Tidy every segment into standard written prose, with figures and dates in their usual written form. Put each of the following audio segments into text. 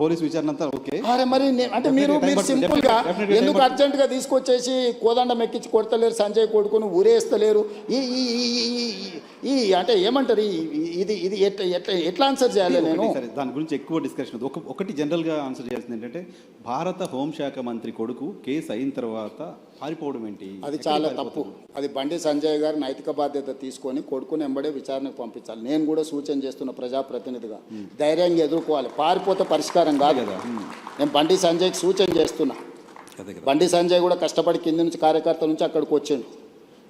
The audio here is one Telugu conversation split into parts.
పోలీస్ విచారణ అంతా ఓకే. అరే మరి అంటే మీరు సింపుల్ గా ఎందుకు అర్జెంట్ గా తీసుకొచ్చేసి కోదండం ఎక్కించి కొడతలేరు, సంజయ్ కొడుకును ఊరేస్తలేరు? ఈ ఈ ఈ అంటే ఏమంటారు, ఇది ఇది ఎట్లా ఆన్సర్ చేయాలి? నేను దాని గురించి ఎక్కువ డిస్కషన్ ఒకటి జనరల్ గా ఆన్సర్ చేయాల్సింది ఏంటంటే, భారత హోంశాఖ మంత్రి కొడుకు కేసు అయిన తర్వాత పారిపోవడం ఏంటి? అది చాలా తప్పు. అది బండి సంజయ్ గారు నైతిక బాధ్యత తీసుకొని కొడుకుని ఎంబడే విచారణకు పంపించాలి. నేను కూడా సూచన చేస్తున్న ప్రజాప్రతినిధిగా ధైర్యంగా ఎదుర్కోవాలి. పారిపోతే పరిష్కారం కాదు కదా. నేను బండి సంజయ్కి సూచన చేస్తున్నా. బండి సంజయ్ కూడా కష్టపడి కింది నుంచి కార్యకర్తల నుంచి అక్కడికి వచ్చిండు.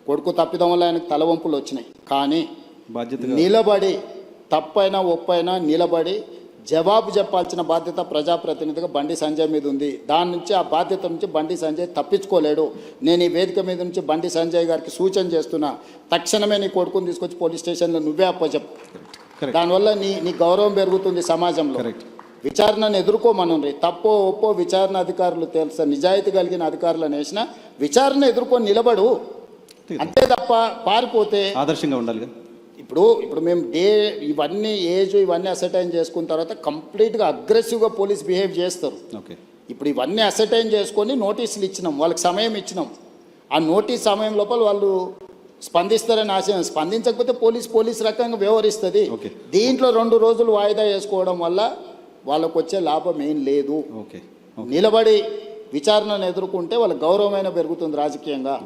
కొడుకు తప్పిదం వల్ల ఆయనకు తలవంపులు వచ్చినాయి. కానీ నిలబడి తప్పైనా ఒప్పైనా నిలబడి జవాబు చెప్పాల్సిన బాధ్యత ప్రజాప్రతినిధిగా బండి సంజయ్ మీద ఉంది. దాని నుంచి ఆ బాధ్యత నుంచి బండి సంజయ్ తప్పించుకోలేడు. నేను ఈ వేదిక మీద నుంచి బండి సంజయ్ గారికి సూచన చేస్తున్నా, తక్షణమే నీ కొడుకుని తీసుకొచ్చి పోలీస్ స్టేషన్లో నువ్వే అప్పచెప్పు. దానివల్ల నీ గౌరవం పెరుగుతుంది సమాజంలో. విచారణను ఎదుర్కోమనండి. తప్పో ఒప్పో విచారణ అధికారులు తెలుసా, నిజాయితీ కలిగిన అధికారులను వేసిన విచారణ ఎదుర్కొని నిలబడు. అంతే తప్ప పారిపోతే ఆదర్శంగా ఉండాలి. ఇప్పుడు మేము ఇవన్నీ ఇవన్నీ అసర్టైన్ చేసుకున్న తర్వాత కంప్లీట్గా అగ్రెసివ్గా పోలీస్ బిహేవ్ చేస్తారు. ఇప్పుడు ఇవన్నీ అసర్టైన్ చేసుకొని నోటీసులు ఇచ్చినాం, వాళ్ళకి సమయం ఇచ్చినాం. ఆ నోటీస్ సమయం లోపల వాళ్ళు స్పందిస్తారని ఆశయం. స్పందించకపోతే పోలీస్ రకంగా వ్యవహరిస్తుంది. దీంట్లో 2 రోజులు వాయిదా వేసుకోవడం వల్ల వాళ్ళకు వచ్చే లాభం ఏం లేదు. నిలబడి విచారణను ఎదుర్కొంటే వాళ్ళ గౌరవమైన పెరుగుతుంది రాజకీయంగా.